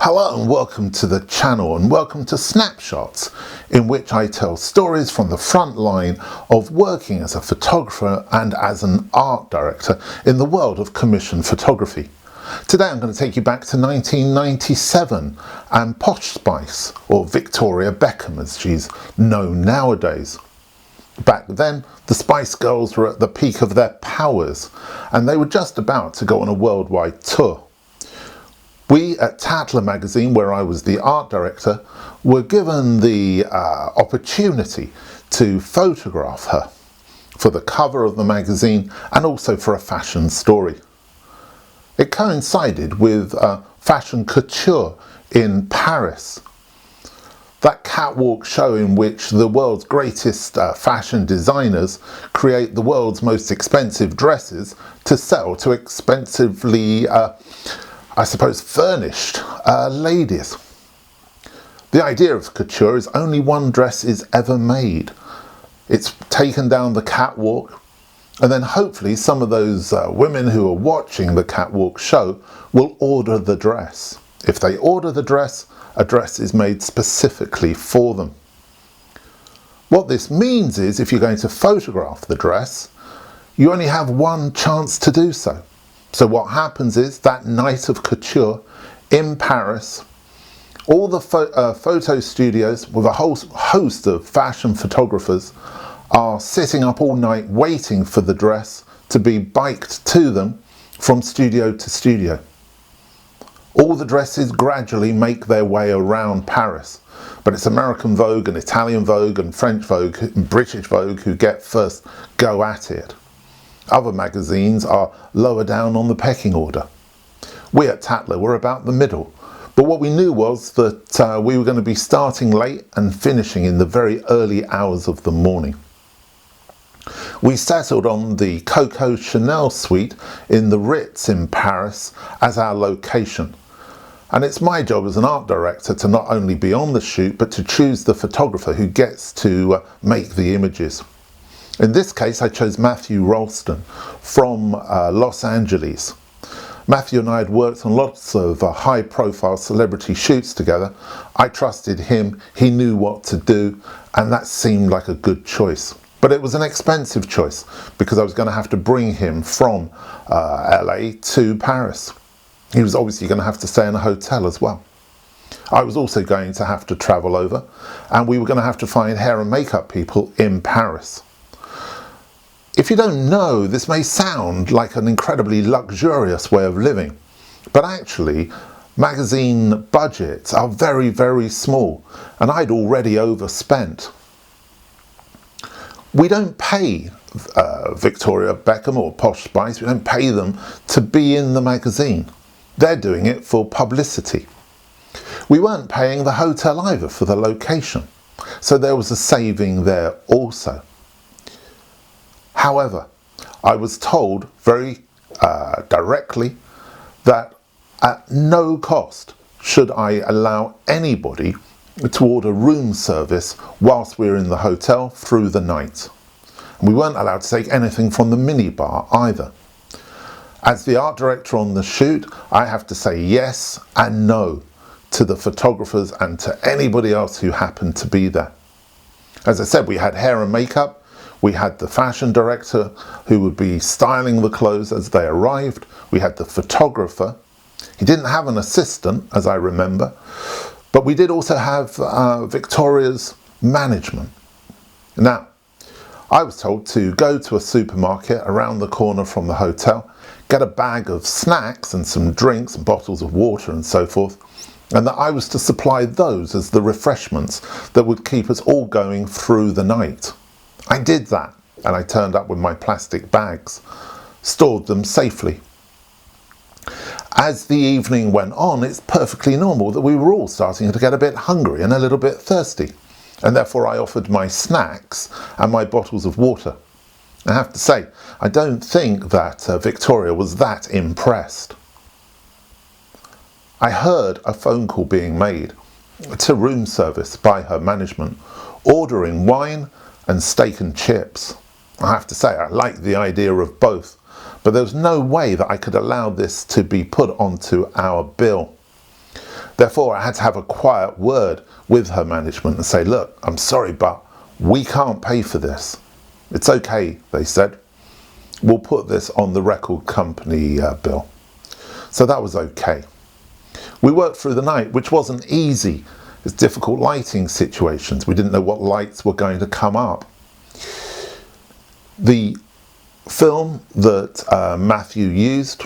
Hello and welcome to the channel, and welcome to Snapshots, in which I tell stories from the front line of working as a photographer and as an art director in the world of commissioned photography. Today I'm going to take you back to 1997 and Posh Spice, or Victoria Beckham as she's known nowadays. Back then, the Spice Girls were at the peak of their powers and they were just about to go on a worldwide tour. We at Tatler magazine, where I was the art director, were given the opportunity to photograph her for the cover of the magazine and also for a fashion story. It coincided with fashion couture in Paris, that catwalk show in which the world's greatest fashion designers create the world's most expensive dresses to sell to expensively furnished ladies. The idea of couture is only one dress is ever made. It's taken down the catwalk, and then hopefully some of those women who are watching the catwalk show will order the dress. If they order the dress, a dress is made specifically for them. What this means is, if you're going to photograph the dress, you only have one chance to do so. So what happens is, that night of couture in Paris, all the photo studios with a whole host of fashion photographers are sitting up all night waiting for the dress to be biked to them from studio to studio. All the dresses gradually make their way around Paris, but it's American Vogue and Italian Vogue and French Vogue and British Vogue who get first go at it. Other magazines are lower down on the pecking order. We at Tatler were about the middle, but what we knew was that we were going to be starting late and finishing in the very early hours of the morning. We settled on the Coco Chanel suite in the Ritz in Paris as our location. And it's my job as an art director to not only be on the shoot, but to choose the photographer who gets to make the images. In this case, I chose Matthew Ralston from Los Angeles. Matthew and I had worked on lots of high-profile celebrity shoots together. I trusted him, he knew what to do, and that seemed like a good choice. But it was an expensive choice because I was going to have to bring him from LA to Paris. He was obviously going to have to stay in a hotel as well. I was also going to have to travel over, and we were going to have to find hair and makeup people in Paris. If you don't know, this may sound like an incredibly luxurious way of living, but actually magazine budgets are very, very small, and I'd already overspent. We don't pay Victoria Beckham or Posh Spice, we don't pay them to be in the magazine. They're doing it for publicity. We weren't paying the hotel either for the location, so there was a saving there also. However, I was told very directly that at no cost should I allow anybody to order room service whilst we were in the hotel through the night. We weren't allowed to take anything from the minibar either. As the art director on the shoot, I have to say yes and no to the photographers and to anybody else who happened to be there. As I said, we had hair and makeup. We had the fashion director who would be styling the clothes as they arrived. We had the photographer. He didn't have an assistant, as I remember, but we did also have Victoria's management. Now, I was told to go to a supermarket around the corner from the hotel, get a bag of snacks and some drinks and bottles of water and so forth, and that I was to supply those as the refreshments that would keep us all going through the night. I did that, and I turned up with my plastic bags, stored them safely. As the evening went on, it's perfectly normal that we were all starting to get a bit hungry and a little bit thirsty, and therefore I offered my snacks and my bottles of water. I have to say, I don't think that Victoria was that impressed. I heard a phone call being made to room service by her management, ordering wine and steak and chips. I have to say, I liked the idea of both, but there was no way that I could allow this to be put onto our bill. Therefore, I had to have a quiet word with her management and say, look, I'm sorry, but we can't pay for this. It's okay, they said. We'll put this on the record company bill. So that was okay. We worked through the night, which wasn't easy. It's difficult lighting situations. We didn't know what lights were going to come up. The film that Matthew used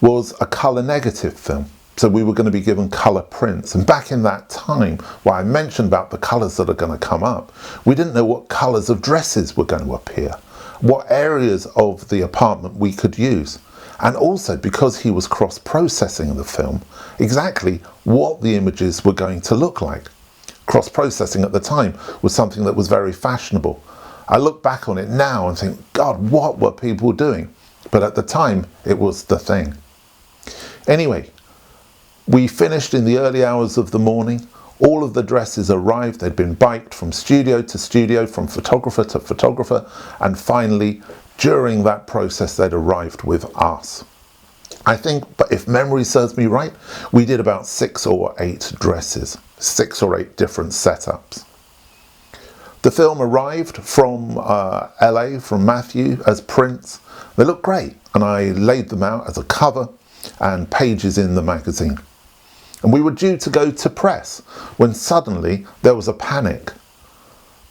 was a colour negative film. So we were going to be given colour prints. And back in that time, where I mentioned about the colours that are going to come up, we didn't know what colours of dresses were going to appear, what areas of the apartment we could use. And also, because he was cross-processing the film, exactly what the images were going to look like. Cross-processing at the time was something that was very fashionable. I look back on it now and think, God, what were people doing? But at the time, it was the thing. Anyway, we finished in the early hours of the morning. All of the dresses arrived. They'd been biked from studio to studio, from photographer to photographer, and finally, during that process, they'd arrived with us. I think, but if memory serves me right, we did about 6 or 8 dresses, 6 or 8 different setups. The film arrived from LA, from Matthew, as prints. They looked great, and I laid them out as a cover and pages in the magazine. And we were due to go to press when suddenly there was a panic.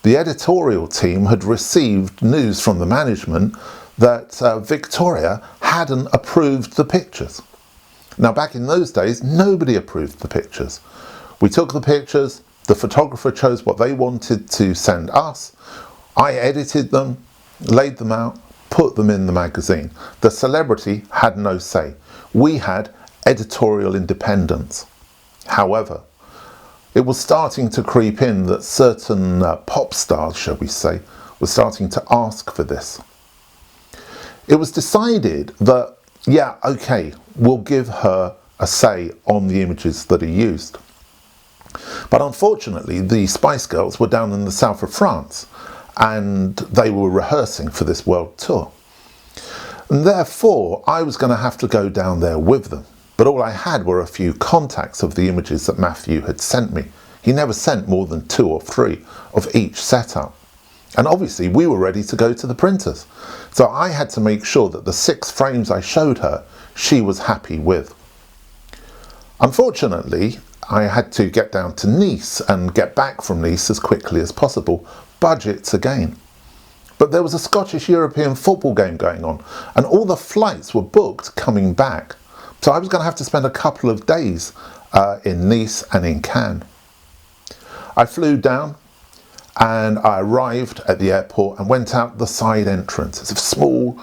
The editorial team had received news from the management that Victoria hadn't approved the pictures. Now, back in those days, nobody approved the pictures. We took the pictures, the photographer chose what they wanted to send us. I edited them, laid them out, put them in the magazine. The celebrity had no say. We had editorial independence. However, it was starting to creep in that certain pop stars, shall we say, were starting to ask for this. It was decided that, yeah, okay, we'll give her a say on the images that are used. But unfortunately, the Spice Girls were down in the south of France and they were rehearsing for this world tour. And therefore, I was going to have to go down there with them. But all I had were a few contacts of the images that Matthew had sent me. He never sent more than 2 or 3 of each setup. And obviously we were ready to go to the printers. So I had to make sure that the 6 frames I showed her, she was happy with. Unfortunately, I had to get down to Nice and get back from Nice as quickly as possible. Budgets again. But there was a Scottish-European football game going on and all the flights were booked coming back. So I was going to have to spend a couple of days in Nice and in Cannes. I flew down and I arrived at the airport and went out the side entrance. It's a small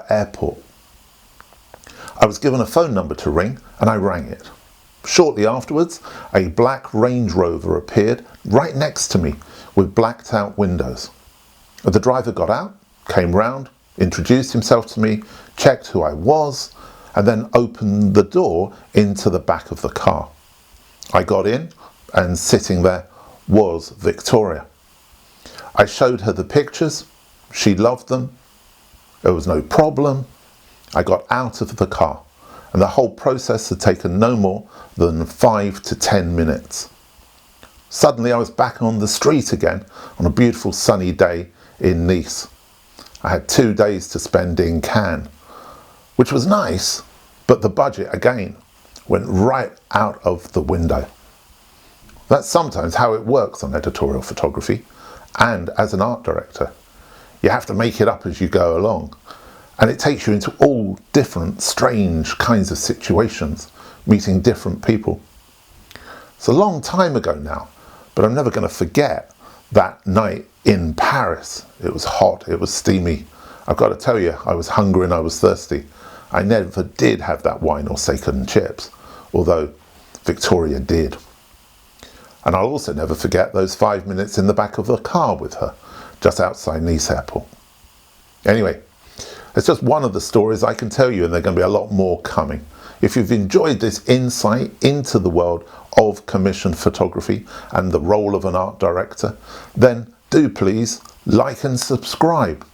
airport. I was given a phone number to ring and I rang it. Shortly afterwards, a black Range Rover appeared right next to me with blacked out windows. The driver got out, came round, introduced himself to me, checked who I was, and then opened the door into the back of the car. I got in, and sitting there was Victoria. I showed her the pictures, she loved them, there was no problem. I got out of the car, and the whole process had taken no more than 5 to 10 minutes. Suddenly I was back on the street again on a beautiful sunny day in Nice. I had 2 days to spend in Cannes, which was nice, but the budget again went right out of the window. That's sometimes how it works on editorial photography and as an art director. You have to make it up as you go along, and it takes you into all different strange kinds of situations, meeting different people. It's a long time ago now, but I'm never going to forget that night in Paris. It was hot, it was steamy. I've got to tell you, I was hungry and I was thirsty. I never did have that wine or second chips, although Victoria did. And I'll also never forget those 5 minutes in the back of the car with her, just outside Nice Airport. Anyway, it's just one of the stories I can tell you, and there are going to be a lot more coming. If you've enjoyed this insight into the world of commissioned photography and the role of an art director, then do please like and subscribe.